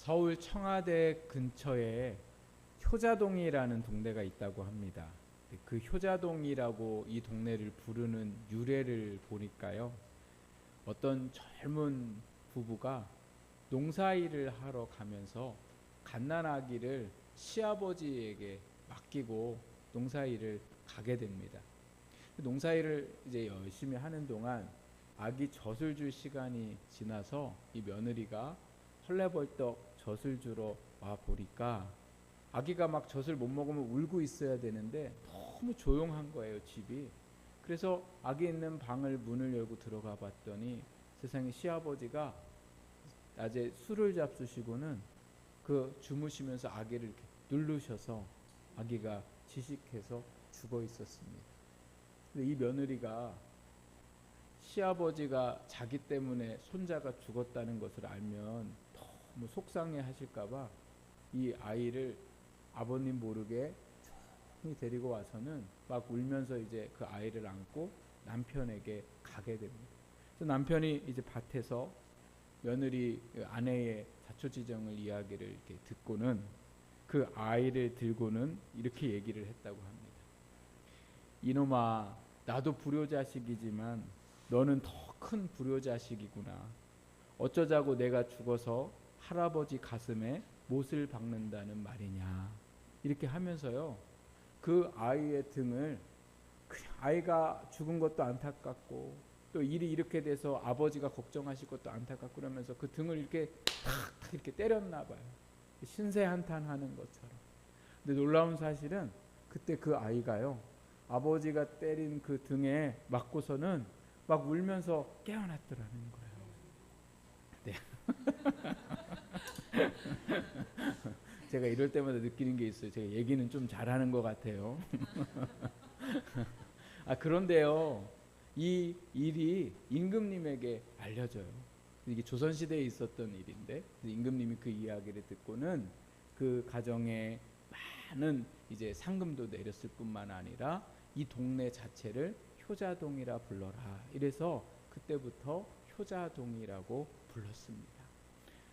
서울 청와대 근처에 효자동이라는 동네가 있다고 합니다. 그 효자동이라고 이 동네를 부르는 유래를 보니까요. 어떤 젊은 부부가 농사일을 하러 가면서 갓난아기를 시아버지에게 맡기고 농사일을 가게 됩니다. 농사일을 이제 열심히 하는 동안 아기 젖을 줄 시간이 지나서 이 며느리가 헐레벌떡 젖을 주러 와 보니까 아기가 막 젖을 못 먹으면 울고 있어야 되는데 너무 조용한 거예요, 집이. 그래서 아기 있는 방을 문을 열고 들어가 봤더니 세상에 시아버지가 낮에 술을 잡수시고는 그 주무시면서 아기를 이렇게 누르셔서 아기가 지식해서 죽어 있었습니다. 근데 이 며느리가 시아버지가 자기 때문에 손자가 죽었다는 것을 알면 너무 속상해 하실까봐 이 아이를 아버님 모르게 조용히 데리고 와서는 막 울면서 이제 그 아이를 안고 남편에게 가게 됩니다. 그래서 남편이 이제 밭에서 며느리 아내의 자초지정을 이야기를 이렇게 듣고는 그 아이를 들고는 이렇게 얘기를 했다고 합니다. 이놈아, 나도 불효자식이지만 너는 더 큰 불효자식이구나. 어쩌자고 내가 죽어서 할아버지 가슴에 못을 박는다는 말이냐. 이렇게 하면서요, 그 아이의 등을 그냥 아이가 죽은 것도 안타깝고 또 일이 이렇게 돼서 아버지가 걱정하실 것도 안타깝고 그러면서 그 등을 이렇게 탁 이렇게 때렸나 봐요. 신세한탄하는 것처럼. 근데 놀라운 사실은 그때 그 아이가요, 아버지가 때린 그 등에 맞고서는 막 울면서 깨어났더라는 거예요. 네. 제가 이럴 때마다 느끼는 게 있어요. 제가 얘기는 좀 잘하는 것 같아요. 그런데요, 이 일이 임금님에게 알려져요. 이게 조선시대에 있었던 일인데 임금님이 그 이야기를 듣고는 그 가정에 많은 이제 상금도 내렸을 뿐만 아니라 이 동네 자체를 효자동이라 불러라. 이래서 그때부터 효자동이라고 불렀습니다.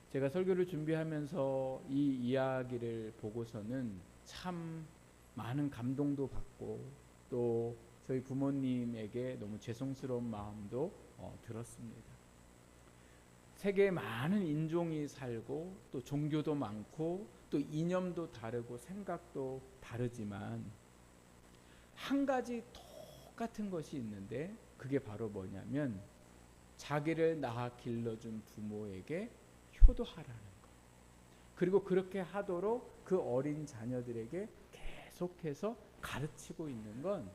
제가 설교를 준비하면서 이 이야기를 보고서는 참 많은 감동도 받고 또 저희 부모님에게 너무 죄송스러운 마음도 들었습니다. 세계에 많은 인종이 살고 또 종교도 많고 또 이념도 다르고 생각도 다르지만 한 가지 똑같은 것이 있는데 그게 바로 뭐냐면 자기를 낳아 길러준 부모에게 효도하라는 것. 그리고 그렇게 하도록 그 어린 자녀들에게 계속해서 가르치고 있는 건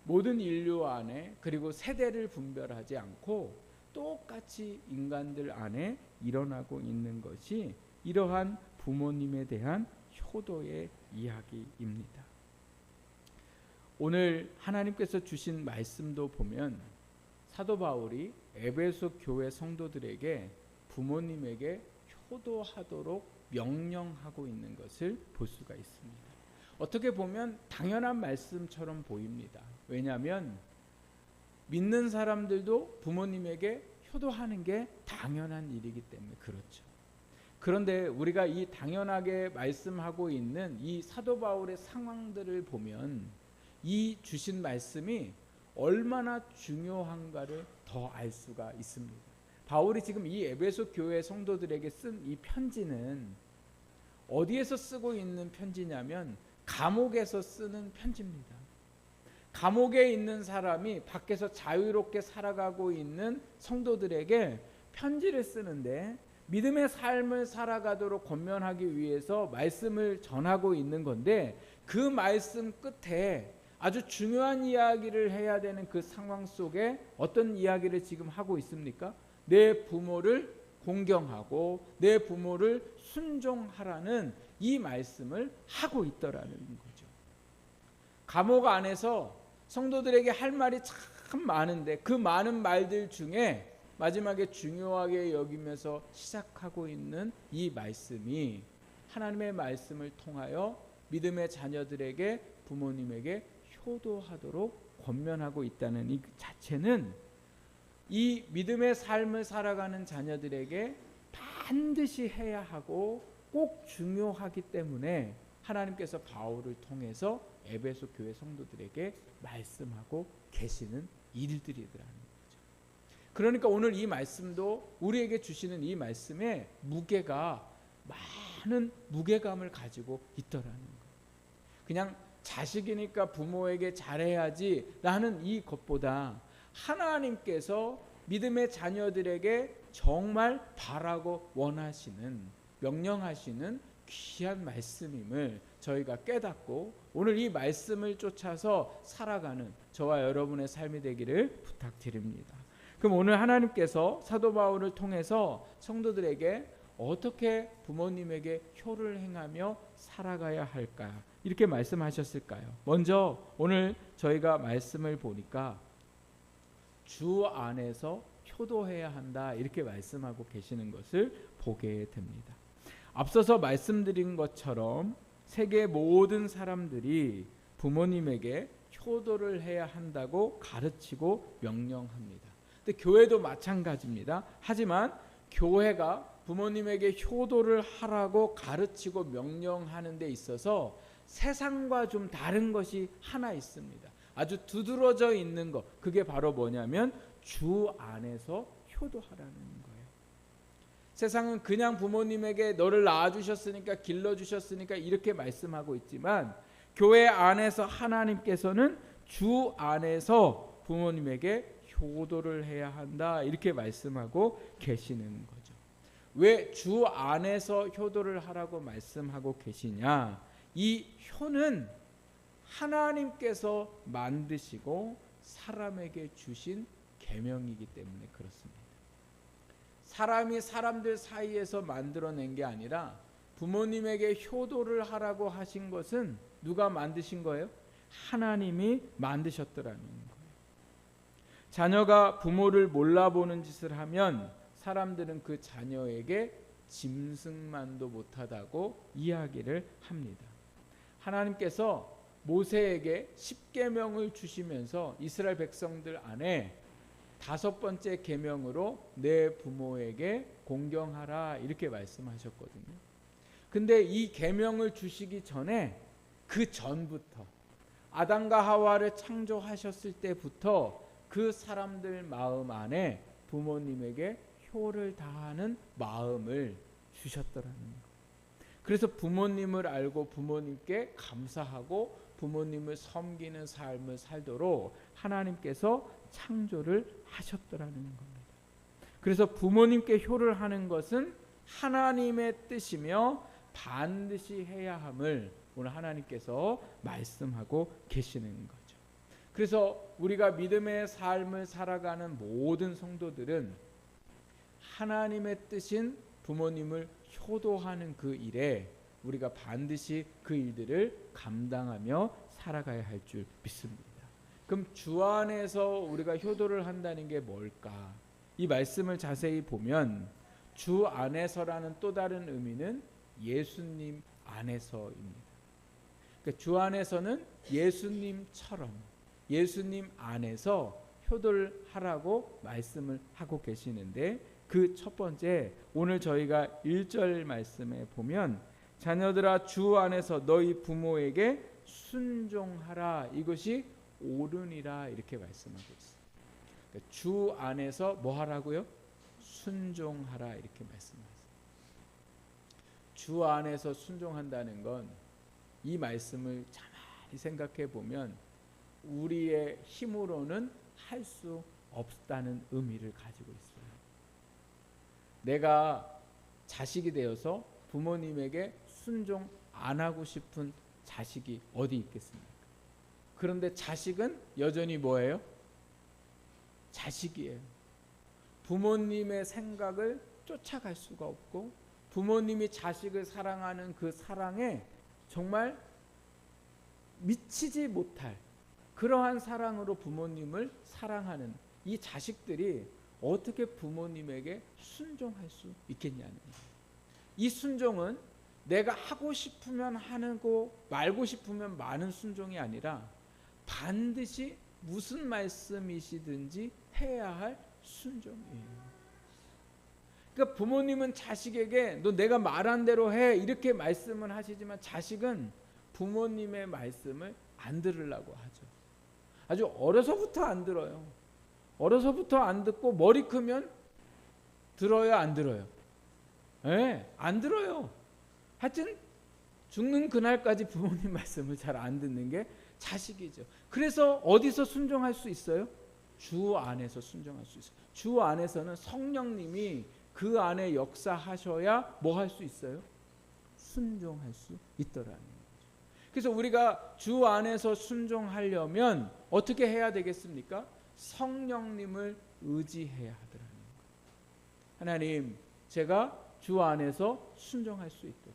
모든 인류 안에 그리고 세대를 분별하지 않고 똑같이 인간들 안에 일어나고 있는 것이 이러한 부모님에 대한 효도의 이야기입니다. 오늘 하나님께서 주신 말씀도 보면 사도 바울이 에베소 교회 성도들에게 부모님에게 효도하도록 명령하고 있는 것을 볼 수가 있습니다. 어떻게 보면 당연한 말씀처럼 보입니다. 왜냐하면 믿는 사람들도 부모님에게 효도하는 게 당연한 일이기 때문에 그렇죠. 그런데 우리가 이 당연하게 말씀하고 있는 이 사도 바울의 상황들을 보면 이 주신 말씀이 얼마나 중요한가를 더 알 수가 있습니다. 바울이 지금 이 에베소 교회 성도들에게 쓴 이 편지는 어디에서 쓰고 있는 편지냐면 감옥에서 쓰는 편지입니다. 감옥에 있는 사람이 밖에서 자유롭게 살아가고 있는 성도들에게 편지를 쓰는데 믿음의 삶을 살아가도록 권면하기 위해서 말씀을 전하고 있는 건데 그 말씀 끝에 아주 중요한 이야기를 해야 되는 그 상황 속에 어떤 이야기를 지금 하고 있습니까? 내 부모를 공경하고 내 부모를 순종하라는 이 말씀을 하고 있더라는 거죠. 감옥 안에서 성도들에게 할 말이 참 많은데 그 많은 말들 중에 마지막에 중요하게 여기면서 시작하고 있는 이 말씀이 하나님의 말씀을 통하여 믿음의 자녀들에게 부모님에게 효도하도록 권면하고 있다는 이 자체는 이 믿음의 삶을 살아가는 자녀들에게 반드시 해야 하고 꼭 중요하기 때문에 하나님께서 바울을 통해서 에베소 교회 성도들에게 말씀하고 계시는 일들이더라는 거죠. 그러니까 오늘 이 말씀도 우리에게 주시는 이 말씀에 무게가 많은 무게감을 가지고 있더라는 거예요. 그냥 자식이니까 부모에게 잘해야지 라는 이 것보다 하나님께서 믿음의 자녀들에게 정말 바라고 원하시는, 명령하시는 귀한 말씀임을 저희가 깨닫고 오늘 이 말씀을 쫓아서 살아가는 저와 여러분의 삶이 되기를 부탁드립니다. 그럼 오늘 하나님께서 사도 바울을 통해서 성도들에게 어떻게 부모님에게 효를 행하며 살아가야 할까 이렇게 말씀하셨을까요? 먼저 오늘 저희가 말씀을 보니까 주 안에서 효도해야 한다 이렇게 말씀하고 계시는 것을 보게 됩니다. 앞서서 말씀드린 것처럼 세계 모든 사람들이 부모님에게 효도를 해야 한다고 가르치고 명령합니다. 근데 교회도 마찬가지입니다. 하지만 교회가 부모님에게 효도를 하라고 가르치고 명령하는 데 있어서 세상과 좀 다른 것이 하나 있습니다. 아주 두드러져 있는 것, 그게 바로 뭐냐면 주 안에서 효도하라는 거예요. 세상은 그냥 부모님에게 너를 낳아주셨으니까 길러주셨으니까 이렇게 말씀하고 있지만 교회 안에서 하나님께서는 주 안에서 부모님에게 효도를 해야 한다 이렇게 말씀하고 계시는 거죠. 왜 주 안에서 효도를 하라고 말씀하고 계시냐? 이 효는 하나님께서 만드시고 사람에게 주신 계명이기 때문에 그렇습니다. 사람이 사람들 사이에서 만들어낸 게 아니라 부모님에게 효도를 하라고 하신 것은 누가 만드신 거예요? 하나님이 만드셨더라는 거예요. 자녀가 부모를 몰라보는 짓을 하면 사람들은 그 자녀에게 짐승만도 못하다고 이야기를 합니다. 하나님께서 모세에게 10계명을 주시면서 이스라엘 백성들 안에 5번째 계명으로 내 부모에게 공경하라 이렇게 말씀하셨거든요. 근데 이 계명을 주시기 전에 그 전부터 아담과 하와를 창조하셨을 때부터 그 사람들 마음 안에 부모님에게 효를 다하는 마음을 주셨더라는 거예요. 그래서 부모님을 알고 부모님께 감사하고 부모님을 섬기는 삶을 살도록 하나님께서 창조를 하셨더라는 겁니다. 그래서 부모님께 효를 하는 것은 하나님의 뜻이며 반드시 해야 함을 오늘 하나님께서 말씀하고 계시는 거죠. 그래서 우리가 믿음의 삶을 살아가는 모든 성도들은 하나님의 뜻인 부모님을 효도하는 그 일에 우리가 반드시 그 일들을 감당하며 살아가야 할 줄 믿습니다. 그럼 주 안에서 우리가 효도를 한다는 게 뭘까? 이 말씀을 자세히 보면 주 안에서라는 또 다른 의미는 예수님 안에서입니다. 그러니까 주 안에서는 예수님처럼 예수님 안에서 효도를 하라고 말씀을 하고 계시는데 그 첫 번째 오늘 저희가 1절 말씀에 보면 자녀들아 주 안에서 너희 부모에게 순종하라 이것이 옳으니라 이렇게 말씀하고 있어요. 그러니까 주 안에서 뭐 하라고요? 순종하라 이렇게 말씀하세요. 주 안에서 순종한다는 건 이 말씀을 가만히 생각해 보면 우리의 힘으로는 할 수 없다는 의미를 가지고 있어요. 내가 자식이 되어서 부모님에게 순종 안 하고 싶은 자식이 어디 있겠습니까? 그런데 자식은 여전히 뭐예요? 자식이에요. 부모님의 생각을 쫓아갈 수가 없고 부모님이 자식을 사랑하는 그 사랑에 정말 미치지 못할 그러한 사랑으로 부모님을 사랑하는 이 자식들이 어떻게 부모님에게 순종할 수 있겠냐는 거예요. 이 순종은 내가 하고 싶으면 하고 말고 싶으면 마는 순종이 아니라 반드시 무슨 말씀이시든지 해야 할 순종이에요. 그러니까 부모님은 자식에게 너 내가 말한 대로 해 이렇게 말씀을 하시지만 자식은 부모님의 말씀을 안 들으려고 하죠. 아주 어려서부터 안 들어요. 어려서부터 안 듣고 머리 크면 들어요, 안 들어요? 네, 안 들어요. 하여튼 죽는 그날까지 부모님 말씀을 잘 안 듣는 게 자식이죠. 그래서 어디서 순종할 수 있어요? 주 안에서 순종할 수 있어요. 주 안에서는 성령님이 그 안에 역사하셔야 뭐 할 수 있어요? 순종할 수 있더라는 거죠. 그래서 우리가 주 안에서 순종하려면 어떻게 해야 되겠습니까? 성령님을 의지해야 하더라는 거예요. 하나님, 제가 주 안에서 순종할 수 있도록,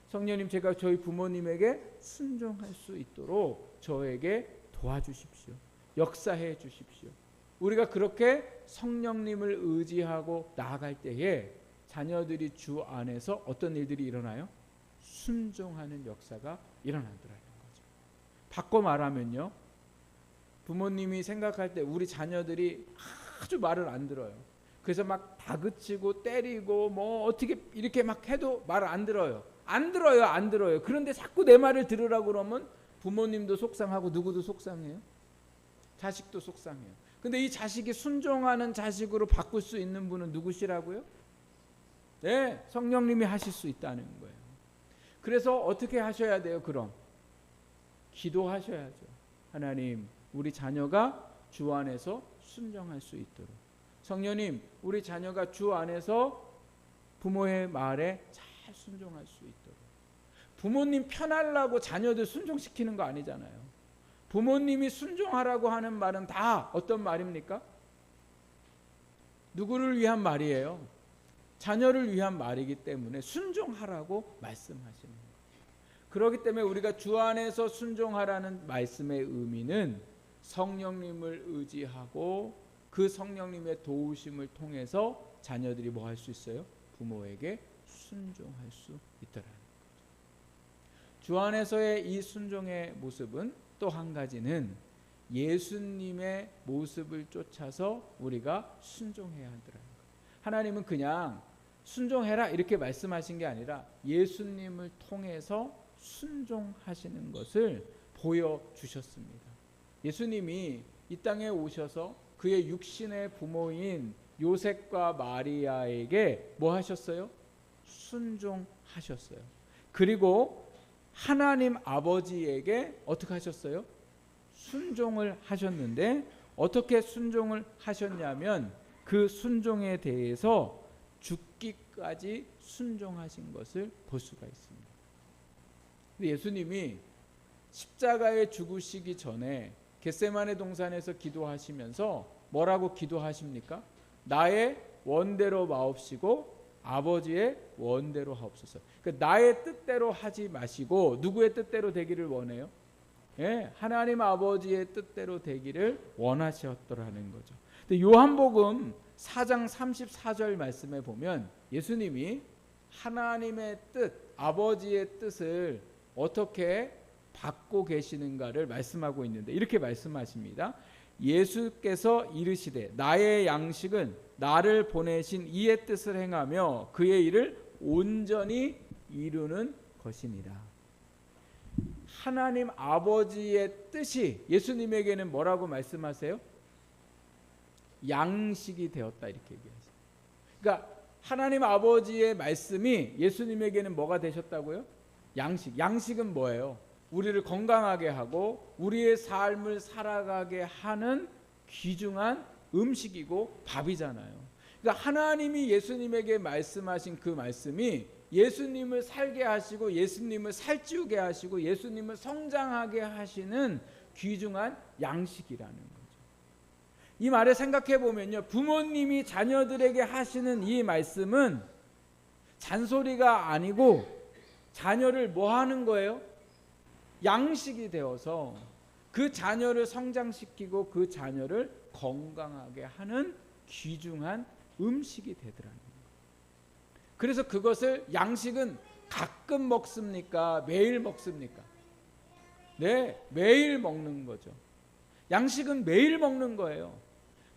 성령님, 제가 저희 부모님에게 순종할 수 있도록 저에게 도와주십시오. 역사해 주십시오. 우리가 그렇게 성령님을 의지하고 나아갈 때에 자녀들이 주 안에서 어떤 일들이 일어나요? 순종하는 역사가 일어나더라는 거죠. 바꿔 말하면요, 부모님이 생각할 때 우리 자녀들이 아주 말을 안 들어요. 그래서 막 다그치고 때리고 뭐 어떻게 이렇게 막 해도 말을 안 들어요. 안 들어요. 그런데 자꾸 내 말을 들으라고 그러면 부모님도 속상하고 누구도 속상해요. 자식도 속상해요. 근데 이 자식이 순종하는 자식으로 바꿀 수 있는 분은 누구시라고요? 네, 성령님이 하실 수 있다는 거예요. 그래서 어떻게 하셔야 돼요? 그럼 기도하셔야죠. 하나님, 우리 자녀가 주 안에서 순종할 수 있도록, 성령님, 우리 자녀가 주 안에서 부모의 말에 잘 순종할 수 있도록. 부모님 편하려고 자녀들 순종시키는 거 아니잖아요. 부모님이 순종하라고 하는 말은 다 어떤 말입니까? 누구를 위한 말이에요? 자녀를 위한 말이기 때문에 순종하라고 말씀하시는 거예요. 그렇기 때문에 우리가 주 안에서 순종하라는 말씀의 의미는 성령님을 의지하고 그 성령님의 도우심을 통해서 자녀들이 뭐 할 수 있어요? 부모에게 순종할 수 있더라는 거죠. 주 안에서의 이 순종의 모습은 또 한 가지는 예수님의 모습을 쫓아서 우리가 순종해야 하더라는 거예요. 하나님은 그냥 순종해라 이렇게 말씀하신 게 아니라 예수님을 통해서 순종하시는 것을 보여주셨습니다. 예수님이 이 땅에 오셔서 그의 육신의 부모인 요셉과 마리아에게 뭐 하셨어요? 순종하셨어요. 그리고 하나님 아버지에게 어떻게 하셨어요? 순종을 하셨는데 어떻게 순종을 하셨냐면 그 순종에 대해서 죽기까지 순종하신 것을 볼 수가 있습니다. 근데 예수님이 십자가에 죽으시기 전에 겟세마네 동산에서 기도하시면서 뭐라고 기도하십니까? 나의 원대로 마옵시고 아버지의 원대로 하옵소서. 그러니까 나의 뜻대로 하지 마시고 누구의 뜻대로 되기를 원해요? 예, 하나님 아버지의 뜻대로 되기를 원하셨더라는 거죠. 근데 요한복음 4장 34절 말씀에 보면 예수님이 하나님의 뜻, 아버지의 뜻을 어떻게 받고 계시는가를 말씀하고 있는데 이렇게 말씀하십니다. 예수께서 이르시되 나의 양식은 나를 보내신 이의 뜻을 행하며 그의 일을 온전히 이루는 것이니라. 하나님 아버지의 뜻이 예수님에게는 뭐라고 말씀하세요? 양식이 되었다 이렇게 얘기하세요. 그러니까 하나님 아버지의 말씀이 예수님에게는 뭐가 되셨다고요? 양식. 양식은 뭐예요? 우리를 건강하게 하고 우리의 삶을 살아가게 하는 귀중한 음식이고 밥이잖아요. 그러니까 하나님이 예수님에게 말씀하신 그 말씀이 예수님을 살게 하시고 예수님을 살찌우게 하시고 예수님을 성장하게 하시는 귀중한 양식이라는 거죠. 이 말을 생각해 보면요, 부모님이 자녀들에게 하시는 이 말씀은 잔소리가 아니고 자녀를 뭐 하는 거예요? 양식이 되어서 그 자녀를 성장시키고 그 자녀를 건강하게 하는 귀중한 음식이 되더라는 거예요. 그래서 그것을 양식은 가끔 먹습니까? 매일 먹습니까? 네, 매일 먹는 거죠. 양식은 매일 먹는 거예요.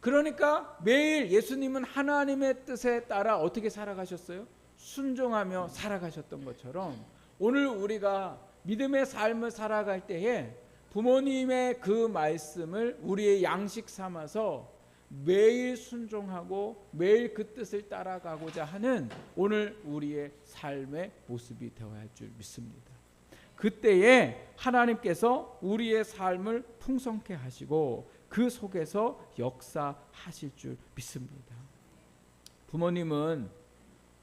그러니까 매일 예수님은 하나님의 뜻에 따라 어떻게 살아가셨어요? 순종하며 살아가셨던 것처럼 오늘 우리가 믿음의 삶을 살아갈 때에 부모님의 그 말씀을 우리의 양식 삼아서 매일 순종하고 매일 그 뜻을 따라가고자 하는 오늘 우리의 삶의 모습이 되어야 할 줄 믿습니다. 그때에 하나님께서 우리의 삶을 풍성케 하시고 그 속에서 역사하실 줄 믿습니다. 부모님은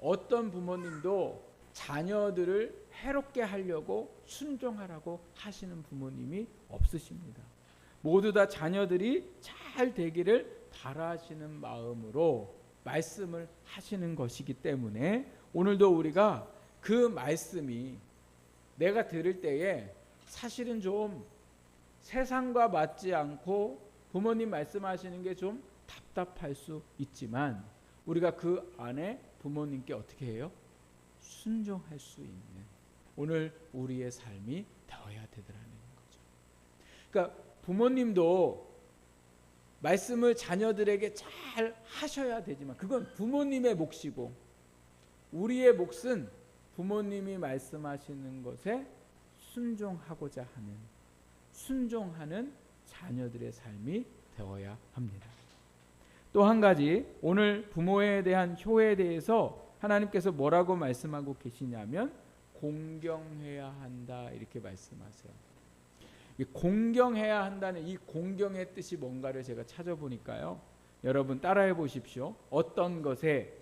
어떤 부모님도 자녀들을 해롭게 하려고 순종하라고 하시는 부모님이 없으십니다. 모두 다 자녀들이 잘 되기를 바라시는 마음으로 말씀을 하시는 것이기 때문에 오늘도 우리가 그 말씀이 내가 들을 때에 사실은 좀 세상과 맞지 않고 부모님 말씀하시는 게 좀 답답할 수 있지만 우리가 그 안에 부모님께 어떻게 해요? 순종할 수 있는 오늘 우리의 삶이 되어야 되더라는 거죠. 그러니까 부모님도 말씀을 자녀들에게 잘 하셔야 되지만 그건 부모님의 몫이고 우리의 몫은 부모님이 말씀하시는 것에 순종하고자 하는 순종하는 자녀들의 삶이 되어야 합니다. 또 한 가지 오늘 부모에 대한 효에 대해서 하나님께서 뭐라고 말씀하고 계시냐면 공경해야 한다 이렇게 말씀하세요. 공경해야 한다는 이 공경의 뜻이 뭔가를 제가 찾아보니까요. 여러분 따라해 보십시오. 어떤 것에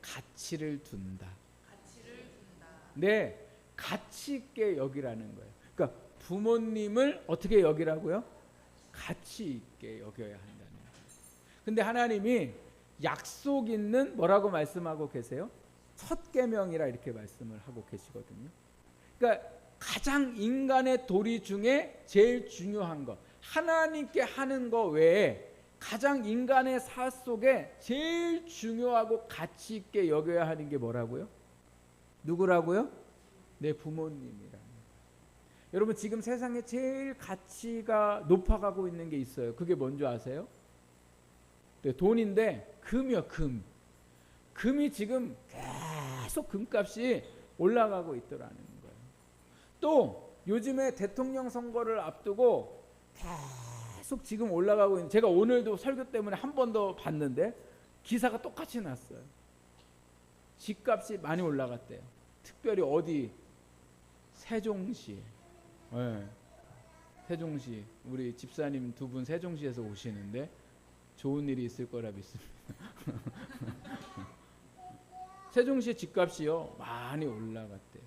가치를 둔다. 네, 가치 있게 여기라는 거예요. 그러니까 부모님을 어떻게 여기라고요? 가치 있게 여겨야 한다는 거예요. 근데 하나님이 약속 있는 뭐라고 말씀하고 계세요? 첫 계명이라 이렇게 말씀을 하고 계시거든요. 그러니까 가장 인간의 도리 중에 제일 중요한 것, 하나님께 하는 거 외에 가장 인간의 삶 속에 제일 중요하고 가치 있게 여겨야 하는 게 뭐라고요? 누구라고요? 내 부모님이라. 여러분 지금 세상에 제일 가치가 높아가고 있는 게 있어요. 그게 뭔지 아세요? 네, 돈인데 금이요, 금. 금이 지금 계속 금값이 올라가고 있더라는 거예요. 또 요즘에 대통령 선거를 앞두고 계속 지금 올라가고 있는, 제가 오늘도 설교 때문에 한 번 더 봤는데 기사가 똑같이 났어요. 집값이 많이 올라갔대요. 특별히 어디? 세종시. 네. 세종시. 우리 집사님 두 분 세종시에서 오시는데 좋은 일이 있을 거라 믿습니다. 세종시 집값이요 많이 올라갔대요.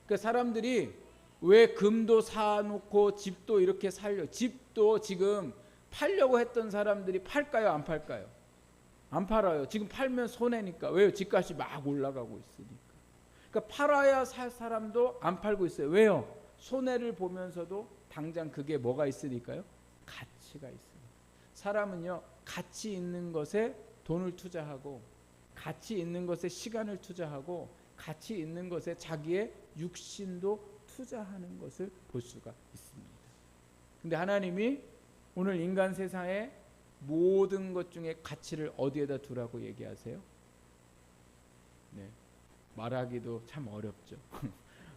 그러니까 사람들이 왜 금도 사놓고 집도 이렇게 살려, 집도 지금 팔려고 했던 사람들이 팔까요 안 팔까요? 안 팔아요. 지금 팔면 손해니까. 왜요? 집값이 막 올라가고 있으니까. 그러니까 팔아야 살 사람도 안 팔고 있어요. 왜요? 손해를 보면서도 당장 그게 뭐가 있으니까요? 가치가 있어요. 사람은요 가치 있는 것에 돈을 투자하고 가치 있는 것에 시간을 투자하고 가치 있는 것에 자기의 육신도 투자하는 것을 볼 수가 있습니다. 근데 하나님이 오늘 인간 세상에 모든 것 중에 가치를 어디에다 두라고 얘기하세요? 네, 말하기도 참 어렵죠.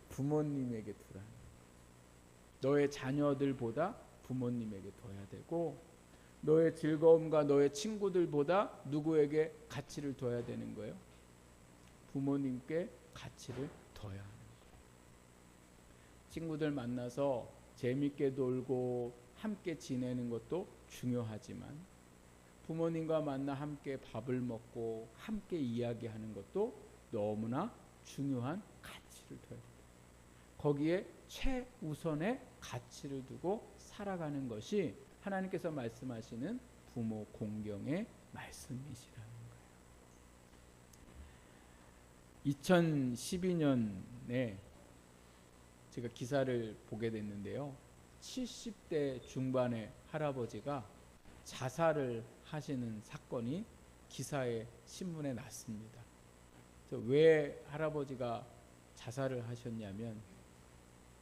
부모님에게 두라. 너의 자녀들보다 부모님에게 둬야 되고 너의 즐거움과 너의 친구들보다 누구에게 가치를 둬야 되는 거예요? 부모님께 가치를 둬야 하는 거예요. 친구들 만나서 재밌게 놀고 함께 지내는 것도 중요하지만 부모님과 만나 함께 밥을 먹고 함께 이야기하는 것도 너무나 중요한 가치를 둬야 돼요. 거기에 최우선의 가치를 두고 살아가는 것이 하나님께서 말씀하시는 부모 공경의 말씀이시라는 거예요. 2012년에 제가 기사를 보게 됐는데요. 70대 중반의 할아버지가 자살을 하시는 사건이 기사에 신문에 났습니다. 왜 할아버지가 자살을 하셨냐면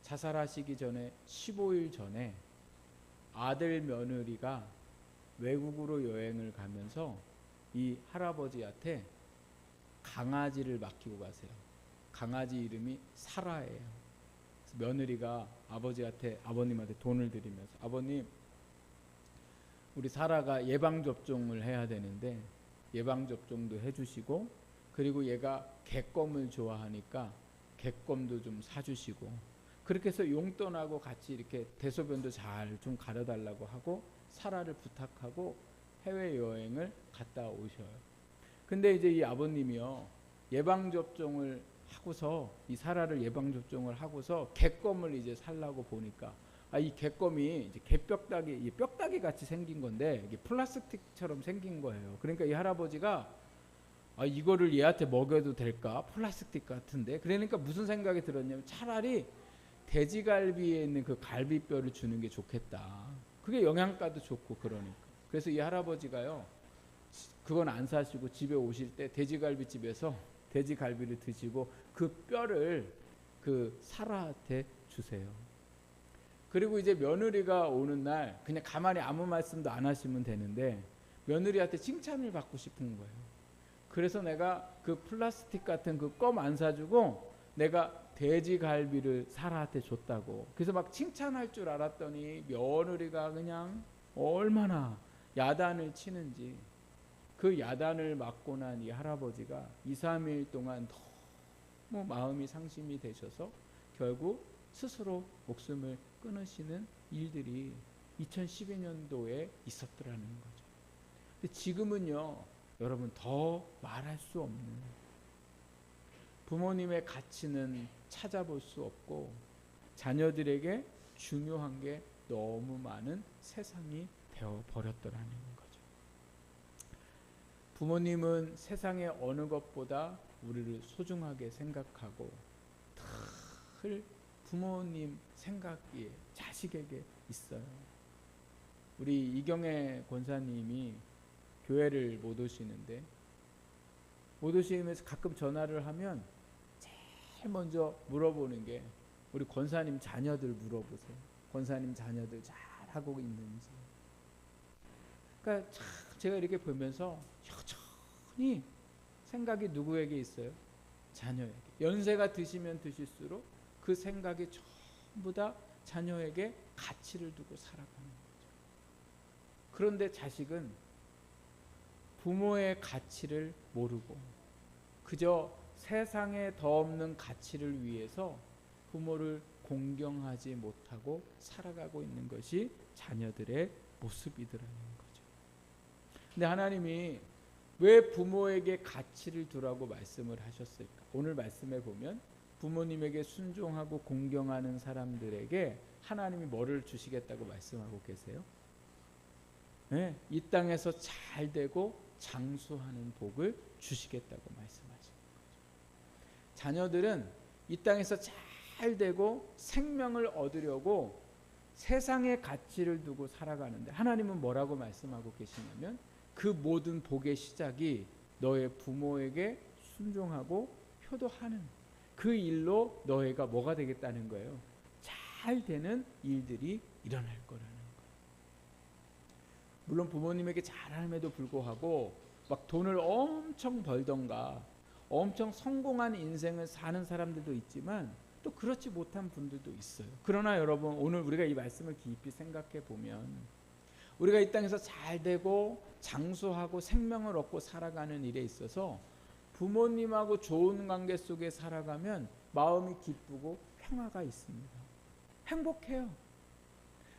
자살하시기 전에 15일 전에 아들 며느리가 외국으로 여행을 가면서 이 할아버지한테 강아지를 맡기고 가세요. 강아지 이름이 사라예요. 그래서 며느리가 아버님한테 돈을 드리면서, 아버님, 우리 사라가 예방접종을 해야 되는데 예방접종도 해주시고, 그리고 얘가 객검을 좋아하니까 객검도 좀 사주시고, 그렇게 해서 용돈하고 같이 이렇게 대소변도 잘 좀 가려달라고 하고 사라를 부탁하고 해외여행을 갔다 오셔요. 근데 이제 이 아버님이요, 예방접종을 하고서, 이 사라를 예방접종을 하고서 객검을 이제 살라고 보니까, 이 객검이 이제 개뼈다귀, 뼈다귀 같이 생긴 건데 이게 플라스틱처럼 생긴 거예요. 그러니까 이 할아버지가 이거를 얘한테 먹여도 될까? 플라스틱 같은데. 그러니까 무슨 생각이 들었냐면, 차라리 돼지갈비에 있는 그 갈비뼈를 주는 게 좋겠다. 그게 영양가도 좋고 그러니까. 그래서 이 할아버지가요, 그건 안 사시고 집에 오실 때 돼지갈비집에서 돼지갈비를 드시고 그 뼈를 그 사라한테 주세요. 그리고 이제 며느리가 오는 날 그냥 가만히 아무 말씀도 안 하시면 되는데 며느리한테 칭찬을 받고 싶은 거예요. 그래서 내가 그 플라스틱 같은 그 껌 안 사주고 내가 돼지갈비를 사라한테 줬다고. 그래서 막 칭찬할 줄 알았더니 며느리가 그냥 얼마나 야단을 치는지, 그 야단을 맞고 난 이 할아버지가 2, 3일 동안 너무 마음이 상심이 되셔서 결국 스스로 목숨을 끊으시는 일들이 2012년도에 있었더라는 거죠. 근데 지금은요, 여러분, 더 말할 수 없는, 부모님의 가치는 찾아볼 수 없고 자녀들에게 중요한 게 너무 많은 세상이 되어버렸더라는 거죠. 부모님은 세상의 어느 것보다 우리를 소중하게 생각하고 늘 부모님 생각이 자식에게 있어요. 우리 이경애 권사님이 교회를 못 오시는데, 못 오시면서 가끔 전화를 하면 제일 먼저 물어보는 게 우리 권사님 자녀들 물어보세요. 권사님 자녀들 잘 하고 있는지. 그러니까 참 제가 이렇게 보면서 여전히 생각이 누구에게 있어요? 자녀에게. 연세가 드시면 드실수록 그 생각이 전부 다 자녀에게 가치를 두고 살아가는 거죠. 그런데 자식은 부모의 가치를 모르고 그저 세상에 더 없는 가치를 위해서 부모를 공경하지 못하고 살아가고 있는 것이 자녀들의 모습이더라는 거죠. 근데 하나님이 왜 부모에게 가치를 두라고 말씀을 하셨을까? 오늘 말씀에 보면 부모님에게 순종하고 공경하는 사람들에게 하나님이 뭐를 주시겠다고 말씀하고 계세요? 네, 이 땅에서 잘 되고 장수하는 복을 주시겠다고 말씀하시는 거죠. 자녀들은 이 땅에서 잘 되고 생명을 얻으려고 세상의 가치를 두고 살아가는데 하나님은 뭐라고 말씀하고 계시냐면, 그 모든 복의 시작이 너의 부모에게 순종하고 효도하는 그 일로 너희가 뭐가 되겠다는 거예요? 잘 되는 일들이 일어날 거라는 거예요. 물론 부모님에게 잘함에도 불구하고 막 돈을 엄청 벌던가 엄청 성공한 인생을 사는 사람들도 있지만 또 그렇지 못한 분들도 있어요. 그러나 여러분, 오늘 우리가 이 말씀을 깊이 생각해 보면 우리가 이 땅에서 잘 되고 장수하고 생명을 얻고 살아가는 일에 있어서 부모님하고 좋은 관계 속에 살아가면 마음이 기쁘고 평화가 있습니다. 행복해요.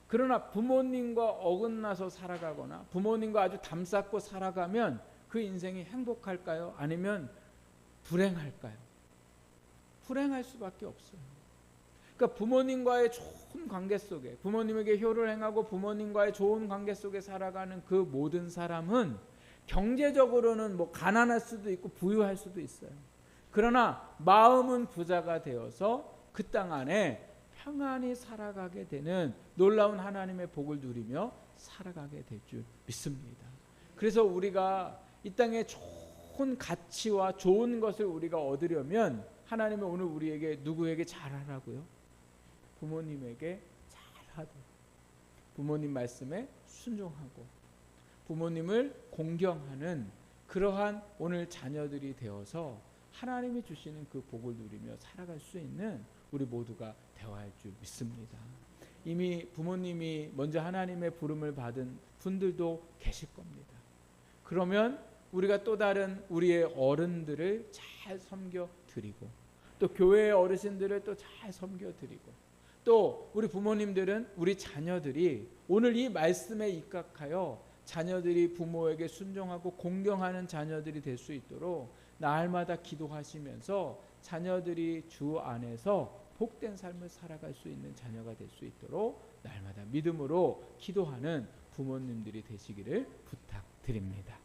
그러나 부모님과 어긋나서 살아가거나 부모님과 아주 담쌓고 살아가면 그 인생이 행복할까요? 아니면 불행할까요? 불행할 수밖에 없어요. 그러니까 부모님과의 좋은 관계 속에, 부모님에게 효를 행하고 부모님과의 좋은 관계 속에 살아가는 그 모든 사람은 경제적으로는 뭐 가난할 수도 있고 부유할 수도 있어요. 그러나 마음은 부자가 되어서 그 땅 안에 평안히 살아가게 되는 놀라운 하나님의 복을 누리며 살아가게 될 줄 믿습니다. 그래서 우리가 이 땅에 좋은 가치와 좋은 것을 우리가 얻으려면 하나님은 오늘 우리에게 누구에게 잘하라고요? 부모님에게 잘하도록, 부모님 말씀에 순종하고 부모님을 공경하는 그러한 오늘 자녀들이 되어서 하나님이 주시는 그 복을 누리며 살아갈 수 있는 우리 모두가 되어야 할 줄 믿습니다. 이미 부모님이 먼저 하나님의 부름을 받은 분들도 계실 겁니다. 그러면 우리가 또 다른 우리의 어른들을 잘 섬겨 드리고, 또 교회의 어르신들을 또 잘 섬겨 드리고, 또 우리 부모님들은 우리 자녀들이 오늘 이 말씀에 입각하여 자녀들이 부모에게 순종하고 공경하는 자녀들이 될 수 있도록 날마다 기도하시면서 자녀들이 주 안에서 복된 삶을 살아갈 수 있는 자녀가 될 수 있도록 날마다 믿음으로 기도하는 부모님들이 되시기를 부탁드립니다.